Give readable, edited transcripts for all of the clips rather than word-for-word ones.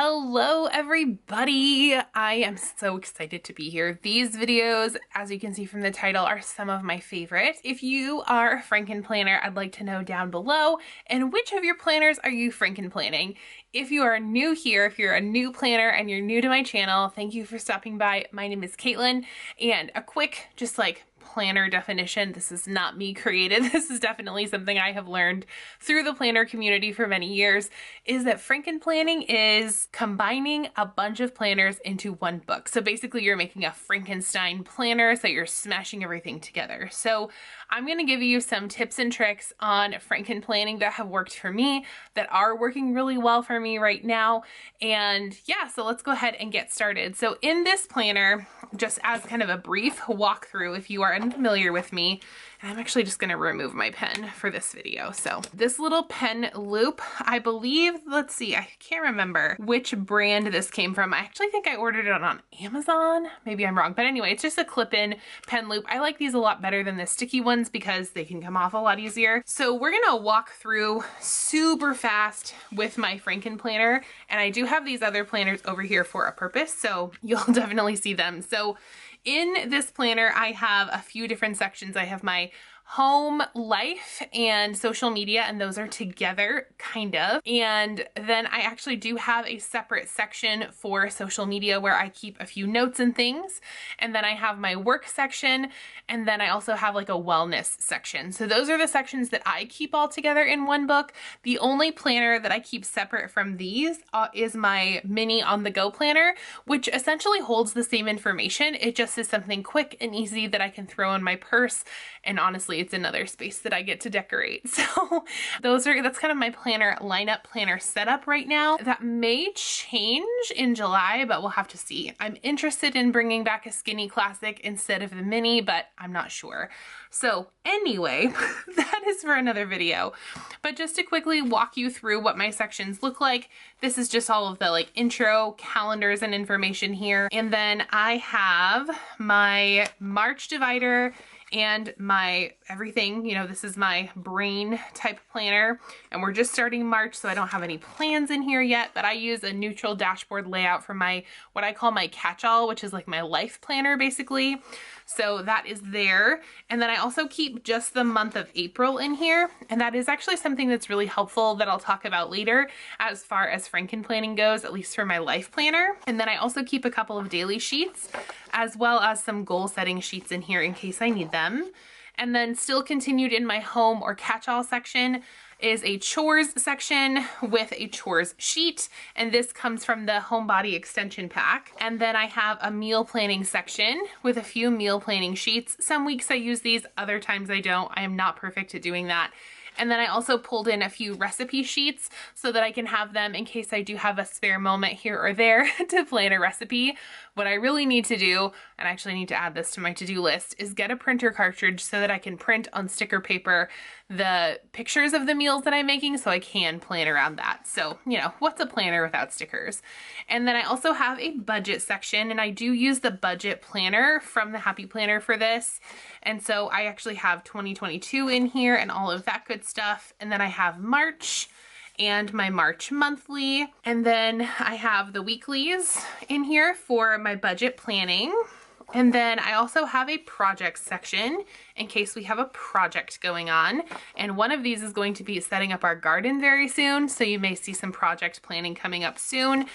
Hello everybody! I am so excited to be here. These videos, as you can see from the title, are some of my favorites. If you are a Franken planner, I'd like to know down below, and which of your planners are you Franken planning? If you are new here, if you're a new planner and you're new to my channel, thank you for stopping by. My name is Caitlin, and a quick, just like planner definition. This is not me created. This is definitely something I have learned through the planner community for many years, is that Franken planning is combining a bunch of planners into one book. So basically you're making a Frankenstein planner, so you're smashing everything together. So I'm going to give you some tips and tricks on Franken planning that have worked for me, that are working really well for me right now. And yeah, so let's go ahead and get started. So in this planner, just as kind of a brief walkthrough, if you are unfamiliar with me, and I'm actually just going to remove my pen for this video. So this little pen loop, I believe, let's see, I can't remember which brand this came from. I actually think I ordered it on Amazon. Maybe I'm wrong, but anyway, it's just a clip-in pen loop. I like these a lot better than the sticky ones because they can come off a lot easier. So we're going to walk through super fast with my Franken planner, and I do have these other planners over here for a purpose, so you'll definitely see them. So in this planner, I have a few different sections. I have my home, life, and social media, and those are together, kind of. And then I actually do have a separate section for social media where I keep a few notes and things. And then I have my work section, and then I also have like a wellness section. So those are the sections that I keep all together in one book. The only planner that I keep separate from these is my mini on-the-go planner, which essentially holds the same information. It just is something quick and easy that I can throw in my purse, and honestly, it's another space that I get to decorate. So that's kind of my planner lineup, planner setup right now. That may change in July, but we'll have to see. I'm interested in bringing back a skinny classic instead of the mini, but I'm not sure. So anyway, that is for another video. But just to quickly walk you through what my sections look like, this is just all of the like intro, calendars, and information here. And then I have my March divider and my everything, you know, this is my brain type planner, and we're just starting March, so I don't have any plans in here yet, but I use a neutral dashboard layout for my, what I call my catch-all, which is like my life planner basically. So that is there. And then I also keep just the month of April in here, and that is actually something that's really helpful that I'll talk about later as far as Franken planning goes, at least for my life planner. And then I also keep a couple of daily sheets as well as some goal setting sheets in here in case I need them. And then still continued in my home or catch-all section is a chores section with a chores sheet, and this comes from the Homebody extension pack. And then I have a meal planning section with a few meal planning sheets. Some weeks I use these, other times I don't. I am not perfect at doing that. And then I also pulled in a few recipe sheets so that I can have them in case I do have a spare moment here or there to plan a recipe. What I really need to do, and I actually need to add this to my to-do list, is get a printer cartridge so that I can print on sticker paper the pictures of the meals that I'm making so I can plan around that. So, you know, what's a planner without stickers? And then I also have a budget section, and I do use the budget planner from the Happy Planner for this. And so I actually have 2022 in here and all of that good stuff. And then I have March and my March monthly. And then I have the weeklies in here for my budget planning. And then I also have a project section in case we have a project going on. And one of these is going to be setting up our garden very soon. So you may see some project planning coming up soon.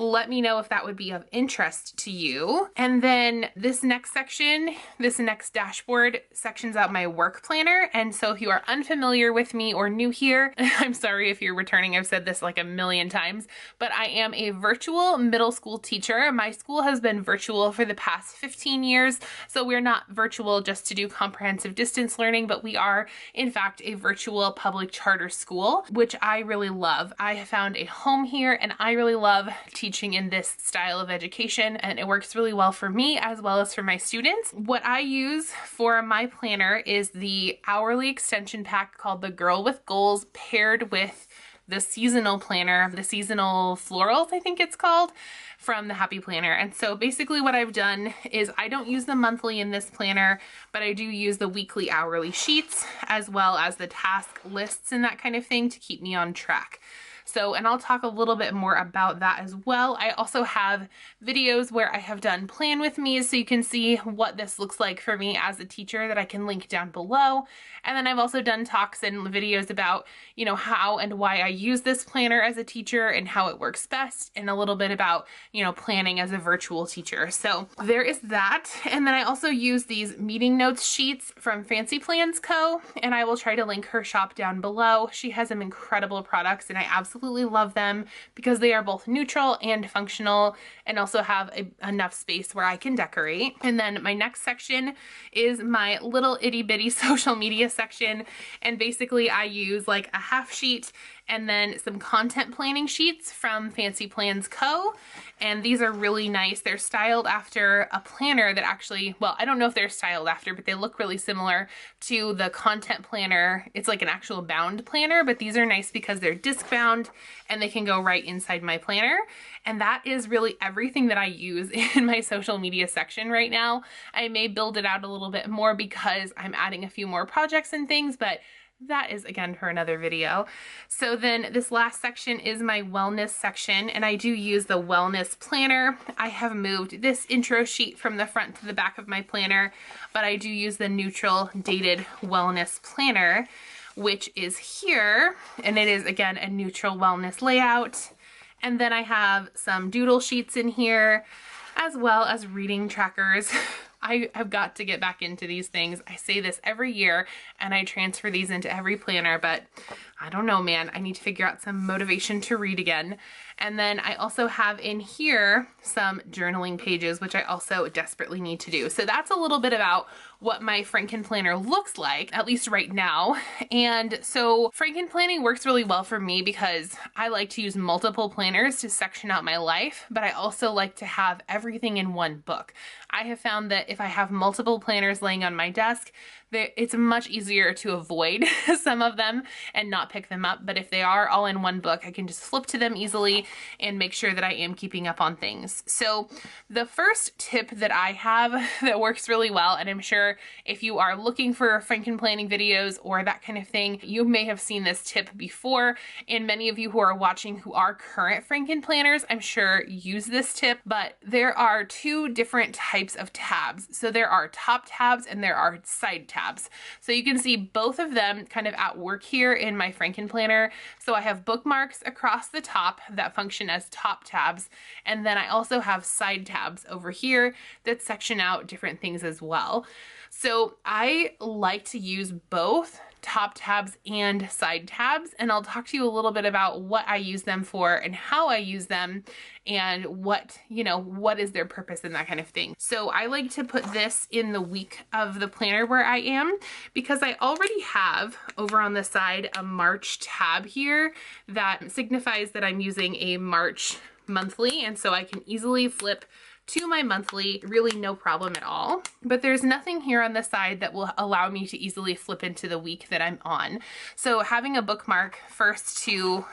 Let me know if that would be of interest to you. And then this next section, this next dashboard sections out my work planner. And so if you are unfamiliar with me or new here, I'm sorry if you're returning, I've said this like a million times, but I am a virtual middle school teacher. My school has been virtual for the past 15 years. So we're not virtual just to do comprehensive distance learning, but we are in fact a virtual public charter school, which I really love. I have found a home here, and I really love teaching in this style of education, and it works really well for me as well as for my students. What I use for my planner is the hourly extension pack called the Girl with Goals, paired with the seasonal planner, the seasonal florals, I think it's called, from the Happy Planner. And so basically what I've done is I don't use the monthly in this planner, but I do use the weekly hourly sheets as well as the task lists and that kind of thing to keep me on track. So, and I'll talk a little bit more about that as well. I also have videos where I have done plan with me, so you can see what this looks like for me as a teacher that I can link down below. And then I've also done talks and videos about, you know, how and why I use this planner as a teacher and how it works best, and a little bit about, you know, planning as a virtual teacher. So there is that. And then I also use these meeting notes sheets from Fancy Plans Co. And I will try to link her shop down below. She has some incredible products and I absolutely love them because they are both neutral and functional, and also have enough space where I can decorate. And then my next section is my little itty bitty social media section. And basically I use like a half sheet and then some content planning sheets from Fancy Plans Co. And these are really nice. They're styled after a planner that actually, well, I don't know if they're styled after, but they look really similar to the content planner. It's like an actual bound planner, but these are nice because they're disc bound and they can go right inside my planner. And that is really everything that I use in my social media section right now. I may build it out a little bit more because I'm adding a few more projects and things, but that is again for another video. So then this last section is my wellness section, and I do use the wellness planner. I have moved this intro sheet from the front to the back of my planner, but I do use the neutral dated wellness planner, which is here, and it is again a neutral wellness layout. And then I have some doodle sheets in here, as well as reading trackers. I have got to get back into these things. I say this every year and I transfer these into every planner, but I don't know, man. I need to figure out some motivation to read again. And then I also have in here some journaling pages, which I also desperately need to do. So that's a little bit about what my Franken planner looks like, at least right now. And so Franken planning works really well for me because I like to use multiple planners to section out my life, but I also like to have everything in one book. I have found that if I have multiple planners laying on my desk, it's much easier to avoid some of them and not pick them up. But if they are all in one book, I can just flip to them easily and make sure that I am keeping up on things. So the first tip that I have that works really well, and I'm sure if you are looking for Franken planning videos or that kind of thing, you may have seen this tip before. And many of you who are watching who are current Franken planners, I'm sure use this tip, but there are two different types of tabs. So there are top tabs and there are side tabs. So you can see both of them kind of at work here in my Franken planner. So I have bookmarks across the top that function as top tabs. And then I also have side tabs over here that section out different things as well. So I like to use both top tabs and side tabs, and I'll talk to you a little bit about what I use them for and how I use them and what, you know, what is their purpose and that kind of thing. So I like to put this in the week of the planner where I am because I already have over on the side a March tab here that signifies that I'm using a March monthly, and so I can easily flip to my monthly, really no problem at all. But there's nothing here on the side that will allow me to easily flip into the week that I'm on. So having a bookmark first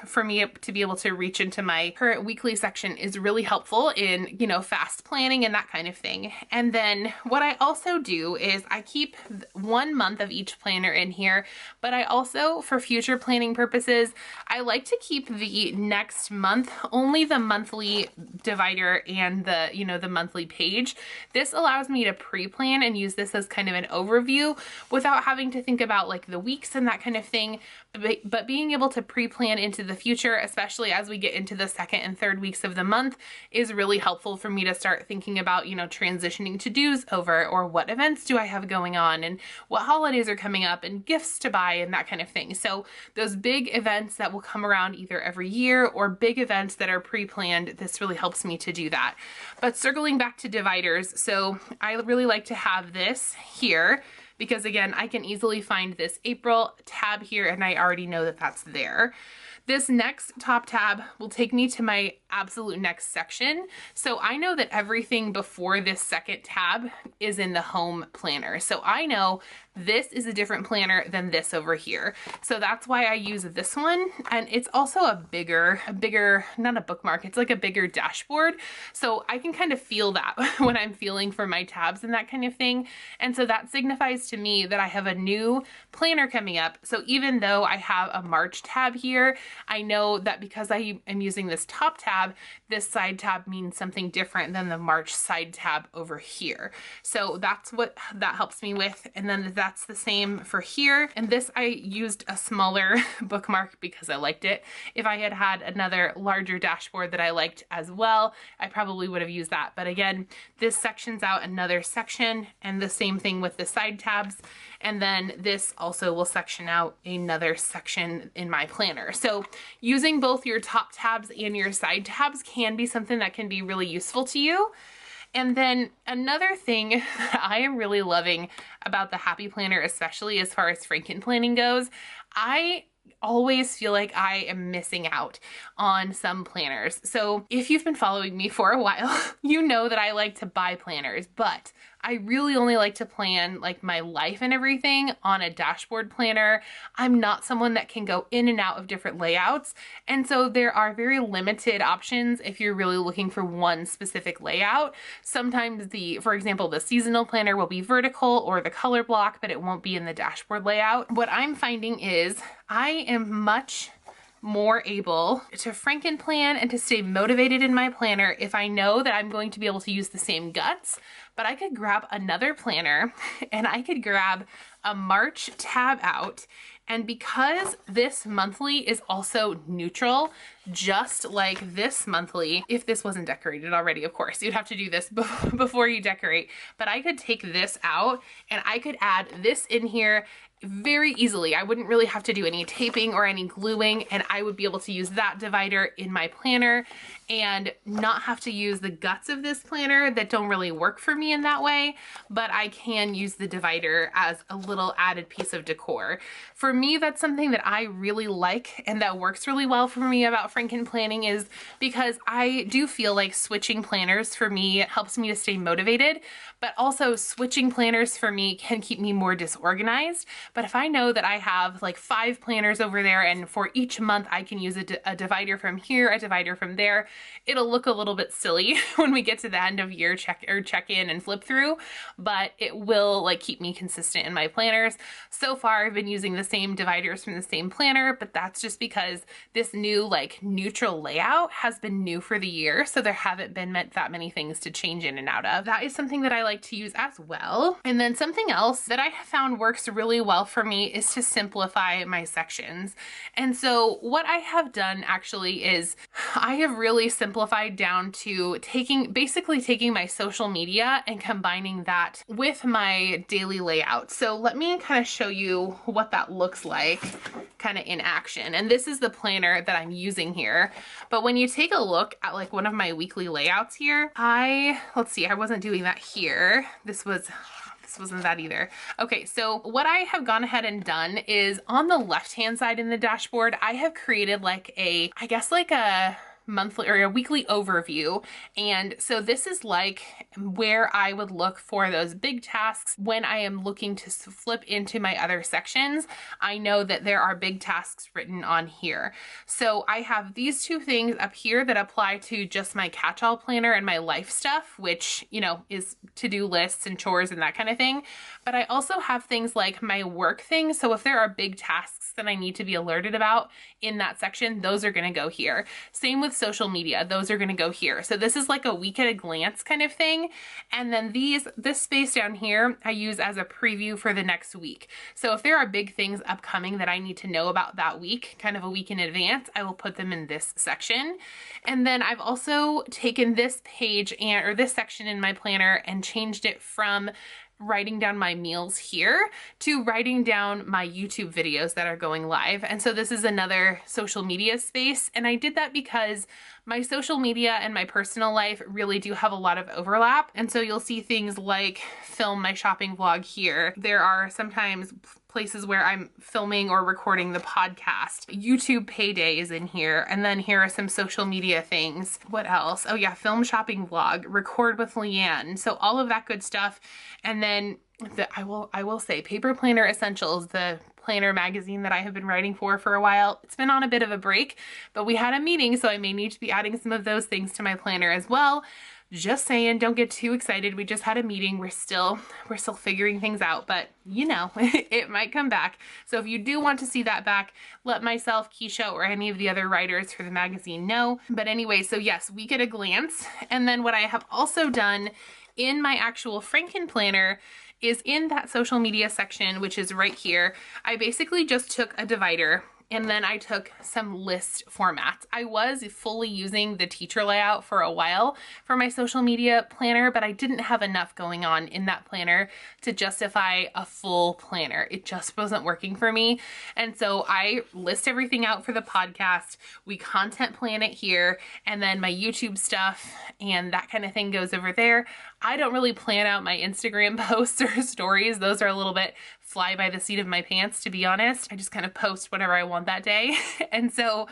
for me to be able to reach into my current weekly section is really helpful in, you know, fast planning and that kind of thing. And then what I also do is I keep 1 month of each planner in here, but I also, for future planning purposes, I like to keep the next month only the monthly divider and the, you know, the monthly page. This allows me to pre-plan and use this as kind of an overview without having to think about like the weeks and that kind of thing, but being able to pre-plan into the future, especially as we get into the second and third weeks of the month, is really helpful for me to start thinking about, you know, transitioning to-dos over, or what events do I have going on and what holidays are coming up and gifts to buy and that kind of thing. So those big events that will come around either every year or big events that are pre-planned, this really helps me to do that. But circling back to dividers, so I really like to have this here because again, I can easily find this April tab here and I already know that that's there. This next top tab will take me to my absolute next section. So I know that everything before this second tab is in the home planner. So I know this is a different planner than this over here. So that's why I use this one. And it's also a bigger, not a bookmark, it's like a bigger dashboard. So I can kind of feel that when I'm feeling for my tabs and that kind of thing. And so that signifies to me that I have a new planner coming up. So even though I have a March tab here, I know that because I am using this top tab, this side tab means something different than the March side tab over here. So that's what that helps me with. And then that's the same for here. And this I used a smaller bookmark because I liked it. If I had had another larger dashboard that I liked as well, I probably would have used that. But again, this sections out another section, and the same thing with the side tabs. And then this also will section out another section in my planner. So using both your top tabs and your side tabs can be something that can be really useful to you. And then another thing that I am really loving about the Happy Planner, especially as far as Franken Planning goes, I always feel like I am missing out on some planners. So if you've been following me for a while, you know that I like to buy planners, but I really only like to plan like my life and everything on a dashboard planner. I'm not someone that can go in and out of different layouts. And so there are very limited options if you're really looking for one specific layout. Sometimes for example, the seasonal planner will be vertical or the color block, but it won't be in the dashboard layout. What I'm finding is I am much more able to Franken plan and to stay motivated in my planner if I know that I'm going to be able to use the same guts, but I could grab another planner and I could grab a March tab out. And because this monthly is also neutral, just like this monthly, if this wasn't decorated already, of course, you'd have to do this before you decorate, but I could take this out and I could add this in here very easily. I wouldn't really have to do any taping or any gluing, and I would be able to use that divider in my planner and not have to use the guts of this planner that don't really work for me in that way, but I can use the divider as a little added piece of decor. For me, that's something that I really like and that works really well for me about Franken Planning, is because I do feel like switching planners for me helps me to stay motivated, but also switching planners for me can keep me more disorganized. But if I know that I have like 5 planners over there and for each month I can use a divider from here, a divider from there, it'll look a little bit silly when we get to the end of year check in and flip through, but it will like keep me consistent in my planners. So far I've been using the same dividers from the same planner, but that's just because this new like neutral layout has been new for the year, so there haven't been that many things to change in and out of. That is something that I like to use as well. And then something else that I have found works really well for me is to simplify my sections. And so what I have done actually is I have really simplified down to basically taking my social media and combining that with my daily layout. So let me kind of show you what that looks like kind of in action. And this is the planner that I'm using here. But when you take a look at like one of my weekly layouts here, let's see, I wasn't doing that here. This wasn't that either. Okay, so what I have gone ahead and done is on the left-hand side in the dashboard, I have created like a monthly or a weekly overview. And so this is like where I would look for those big tasks when I am looking to flip into my other sections. I know that there are big tasks written on here. So I have these two things up here that apply to just my catch-all planner and my life stuff, which, you know, is to-do lists and chores and that kind of thing. But I also have things like my work things. So if there are big tasks that I need to be alerted about in that section, those are going to go here. Same with social media, those are going to go here. So this is like a week at a glance kind of thing. And then this space down here, I use as a preview for the next week. So if there are big things upcoming that I need to know about that week, kind of a week in advance, I will put them in this section. And then I've also taken this page or this section in my planner and changed it from writing down my meals here to writing down my YouTube videos that are going live. And so this is another social media space. And I did that because my social media and my personal life really do have a lot of overlap. And so you'll see things like film my shopping vlog here. There are sometimes places where I'm filming or recording the podcast. YouTube payday is in here. And then here are some social media things. What else? Oh yeah, film shopping vlog, record with Leanne. So all of that good stuff. And then I will say Paper Planner Essentials, the planner magazine that I have been writing for a while. It's been on a bit of a break, but we had a meeting, so I may need to be adding some of those things to my planner as well. Just saying, don't get too excited. We just had a meeting. We're still figuring things out, but you know, it might come back. So if you do want to see that back, let myself, Keisha, or any of the other writers for the magazine know. But anyway, so yes, week at a glance. And then what I have also done in my actual Franken planner is in that social media section, which is right here. I basically just took a divider and then I took some list formats. I was fully using the teacher layout for a while for my social media planner, but I didn't have enough going on in that planner to justify a full planner. It just wasn't working for me. And so I list everything out for the podcast. We content plan it here, and then my YouTube stuff and that kind of thing goes over there. I don't really plan out my Instagram posts or stories. Those are a little bit fly by the seat of my pants, to be honest. I just kind of post whatever I want that day. And so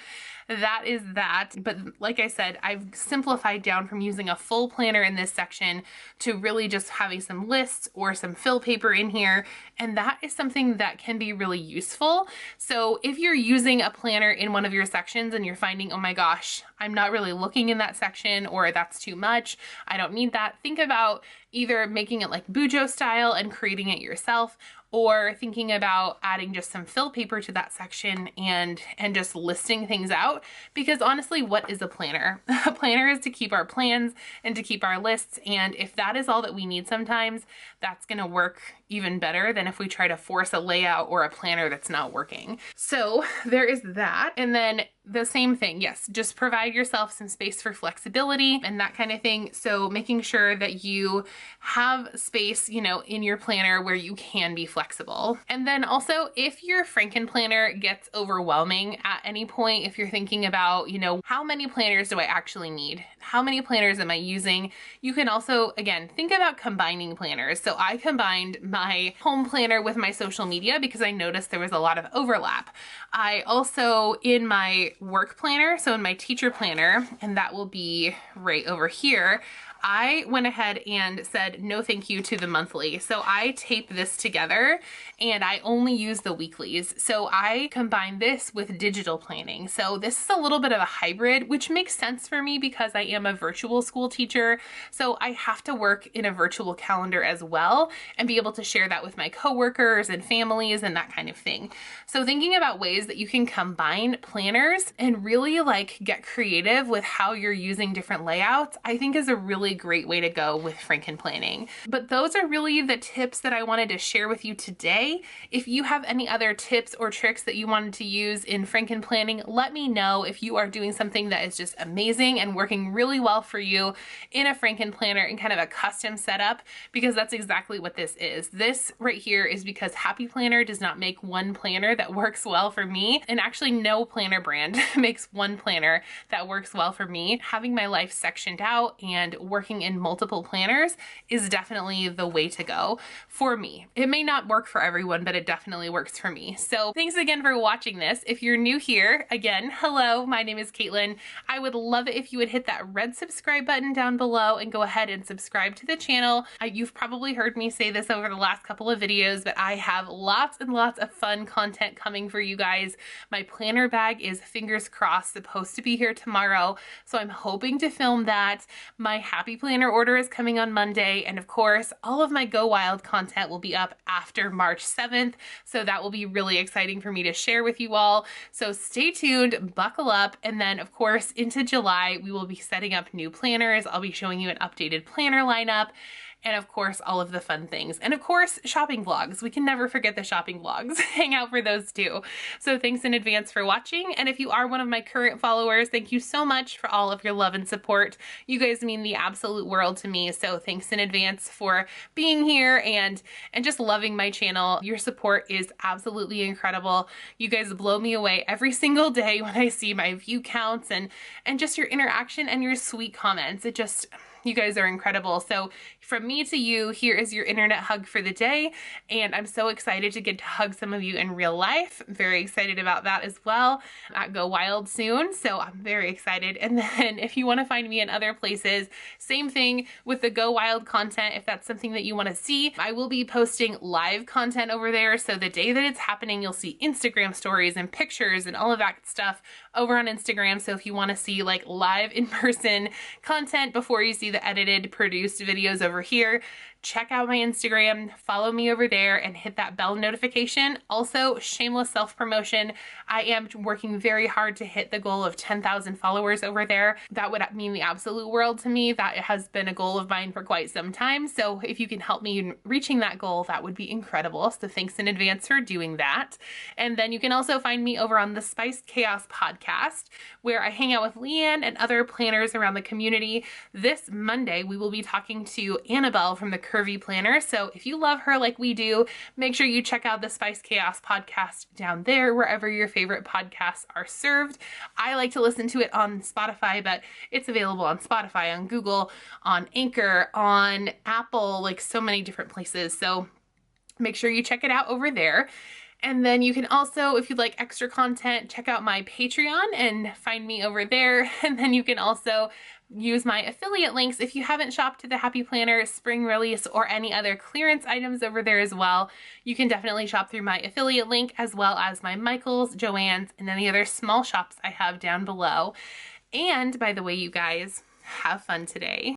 that is that. But like I said, I've simplified down from using a full planner in this section to really just having some lists or some fill paper in here. And that is something that can be really useful. So if you're using a planner in one of your sections and you're finding, oh my gosh, I'm not really looking in that section, or that's too much, I don't need that, think about either making it like Bujo style and creating it yourself, or thinking about adding just some fill paper to that section and just listing things out. Because honestly, what is a planner? A planner is to keep our plans and to keep our lists. And if that is all that we need sometimes, that's gonna work even better than if we try to force a layout or a planner that's not working. So there is that. And then the same thing, yes, just provide yourself some space for flexibility and that kind of thing. So making sure that you have space, you know, in your planner where you can be flexible. And then also, if your Franken planner gets overwhelming at any point, if you're thinking about, you know, how many planners do I actually need? How many planners am I using? You can also, again, think about combining planners. So I combined my home planner with my social media because I noticed there was a lot of overlap. I also, in my work planner, so in my teacher planner, and that will be right over here, I went ahead and said no thank you to the monthly. So I tape this together and I only use the weeklies. So I combine this with digital planning. So this is a little bit of a hybrid, which makes sense for me because I am a virtual school teacher. So I have to work in a virtual calendar as well and be able to share that with my coworkers and families and that kind of thing. So thinking about ways that you can combine planners and really like get creative with how you're using different layouts, I think is a really great way to go with Franken Planning. But those are really the tips that I wanted to share with you today. If you have any other tips or tricks that you wanted to use in Franken Planning, let me know. If you are doing something that is just amazing and working really well for you in a Franken Planner in kind of a custom setup, because that's exactly what this is. This right here is because Happy Planner does not make one planner that works well for me, and actually no planner brand makes one planner that works well for me. Having my life sectioned out and working in multiple planners is definitely the way to go for me. It may not work for everyone, but it definitely works for me. So thanks again for watching this. If you're new here, again, hello, my name is Caitlin. I would love it if you would hit that red subscribe button down below and go ahead and subscribe to the channel. You've probably heard me say this over the last couple of videos, but I have lots and lots of fun content coming for you guys. My planner bag is, fingers crossed, supposed to be here tomorrow, so I'm hoping to film that. My Happy Planner order is coming on Monday, and of course, all of my Go Wild content will be up after March 7th, so that will be really exciting for me to share with you all. So stay tuned, buckle up, and then of course into July, we will be setting up new planners. I'll be showing you an updated planner lineup, and of course, all of the fun things. And of course, shopping vlogs. We can never forget the shopping vlogs. Hang out for those too. So thanks in advance for watching. And if you are one of my current followers, thank you so much for all of your love and support. You guys mean the absolute world to me. So thanks in advance for being here and just loving my channel. Your support is absolutely incredible. You guys blow me away every single day when I see my view counts and just your interaction and your sweet comments. You guys are incredible. So from me to you, here is your internet hug for the day. And I'm so excited to get to hug some of you in real life. I'm very excited about that as well at Go Wild soon. So I'm very excited. And then if you want to find me in other places, same thing with the Go Wild content. If that's something that you want to see, I will be posting live content over there. So the day that it's happening, you'll see Instagram stories and pictures and all of that stuff over on Instagram. So if you want to see like live in-person content before you see the edited, produced videos over here, check out my Instagram, follow me over there, and hit that bell notification. Also, shameless self-promotion. I am working very hard to hit the goal of 10,000 followers over there. That would mean the absolute world to me. That has been a goal of mine for quite some time. So if you can help me in reaching that goal, that would be incredible. So thanks in advance for doing that. And then you can also find me over on the Spice Chaos podcast, where I hang out with Leanne and other planners around the community. This Monday, we will be talking to Annabelle from the Curvy Planner. So if you love her like we do, make sure you check out the Spice Chaos podcast down there, wherever your favorite podcasts are served. I like to listen to it on Spotify, but it's available on Spotify, on Google, on Anchor, on Apple, like so many different places. So make sure you check it out over there. And then you can also, if you'd like extra content, check out my Patreon and find me over there. And then you can also use my affiliate links if you haven't shopped the Happy Planner spring release or any other clearance items over there as well. You can definitely shop through my affiliate link, as well as my Michael's, Joann's, and any other small shops I have down below. And by the way, you guys, have fun today.